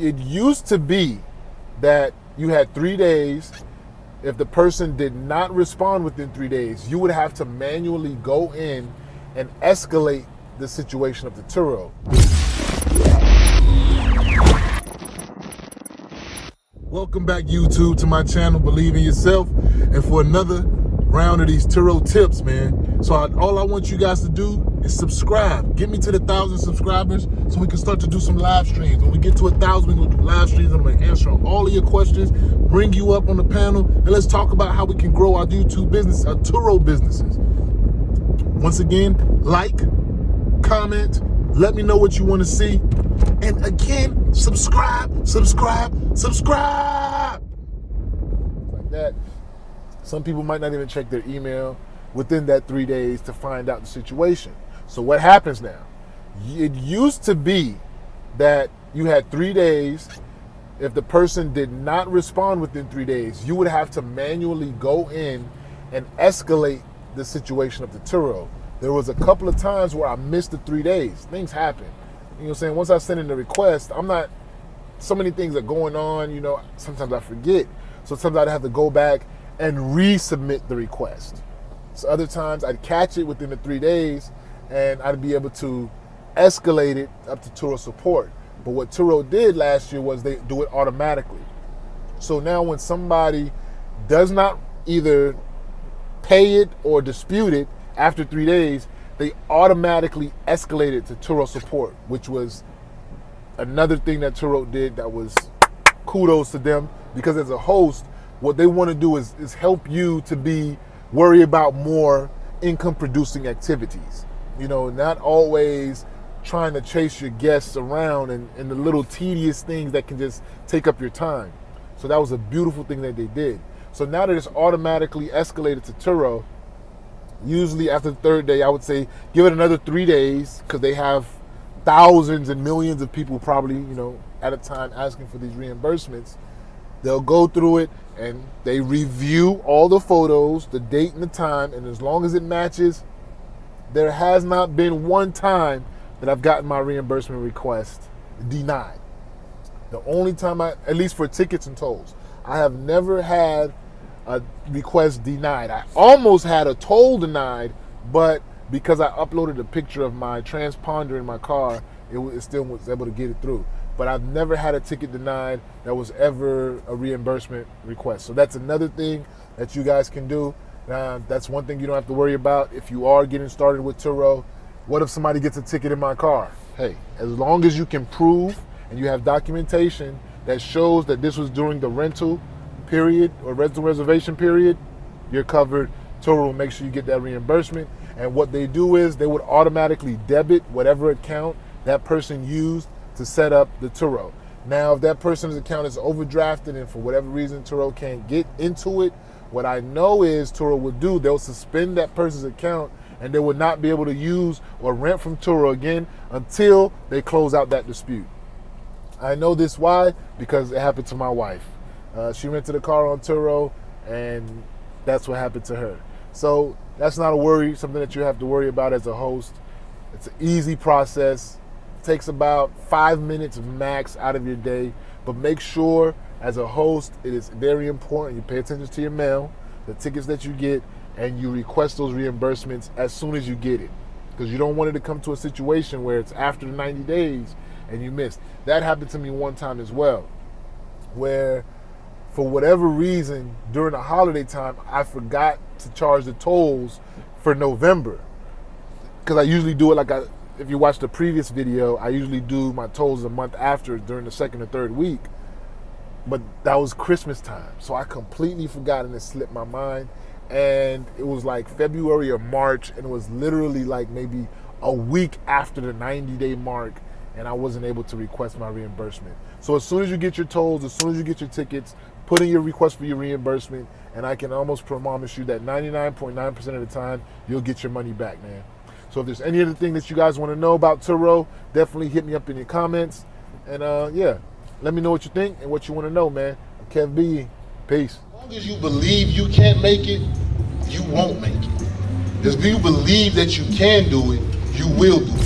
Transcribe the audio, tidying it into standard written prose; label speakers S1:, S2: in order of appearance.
S1: It used to be that you had 3 days. If the person did not respond within 3 days, you would have to manually go in and escalate the situation of the TURO. Welcome back, YouTube, to my channel, Believe in Yourself, and for another round of these TURO tips, man. So all I want you guys to do is subscribe. Get me to the 1,000 subscribers so we can start to do some live streams. When we get to 1,000, we're gonna do live streams. I'm gonna answer all of your questions, bring you up on the panel, and let's talk about how we can grow our YouTube business, our TURO businesses. Once again, like, comment, let me know what you want to see. And again, subscribe. Like that. Some people might not even check their email within that 3 days to find out the situation. So what happens now? It used to be that you had 3 days. If the person did not respond within 3 days, you would have to manually go in and escalate the situation of the TURO. There was a couple of times where I missed the 3 days. Things happen. You know what I'm saying? Once I send in the request, so many things are going on, sometimes I forget. So sometimes I'd have to go back and resubmit the request. So other times I'd catch it within the 3 days and I'd be able to escalate it up to TURO support. But what TURO did last year was they do it automatically. So now when somebody does not either pay it or dispute it after 3 days, they automatically escalate it to TURO support, which was another thing that TURO did that was kudos to them, because as a host, what they want to do is help you to worry about more income producing activities. Not always trying to chase your guests around and the little tedious things that can just take up your time. So that was a beautiful thing that they did. So now that it's automatically escalated to TURO, usually after the 3rd day, I would say give it another 3 days, because they have thousands and millions of people probably, at a time asking for these reimbursements. They'll go through it and they review all the photos, the date and the time, and as long as it matches, there has not been one time that I've gotten my reimbursement request denied. The only time at least for tickets and tolls, I have never had a request denied. I almost had a toll denied, but because I uploaded a picture of my transponder in my car, it still was able to get it through. But I've never had a ticket denied that was ever a reimbursement request. So that's another thing that you guys can do. That's one thing you don't have to worry about if you are getting started with TURO. What if somebody gets a ticket in my car? Hey, as long as you can prove and you have documentation that shows that this was during the rental period or rental reservation period, you're covered. TURO will make sure you get that reimbursement. And what they do is they would automatically debit whatever account that person used to set up the TURO. Now, if that person's account is overdrafted and for whatever reason TURO can't get into it, what I know is TURO would do, they'll suspend that person's account and they would not be able to use or rent from TURO again until they close out that dispute. I know this why? Because it happened to my wife. She rented a car on TURO and that's what happened to her. So that's not a worry, something that you have to worry about as a host. It's an easy process. It takes about 5 minutes max out of your day, but make sure as a host, it is very important you pay attention to your mail, the tickets that you get, and you request those reimbursements as soon as you get it, because you don't want it to come to a situation where it's after the 90 days and you missed. That happened to me one time as well, where for whatever reason, during the holiday time, I forgot to charge the tolls for November. Because I usually do it if you watch the previous video, I usually do my tolls a month after during the 2nd or 3rd week. But that was Christmas time. So I completely forgot and it slipped my mind. And it was like February or March, and it was literally like maybe a week after the 90-day mark, and I wasn't able to request my reimbursement. So as soon as you get your tolls, as soon as you get your tickets, put in your request for your reimbursement, and I can almost promise you that 99.9% of the time, you'll get your money back, man. So if there's any other thing that you guys want to know about TURO, definitely hit me up in your comments. And yeah, let me know what you think and what you want to know, man. I'm Kev B. Peace. As long as you believe you can't make it, you won't make it. If you believe that you can do it, you will do it.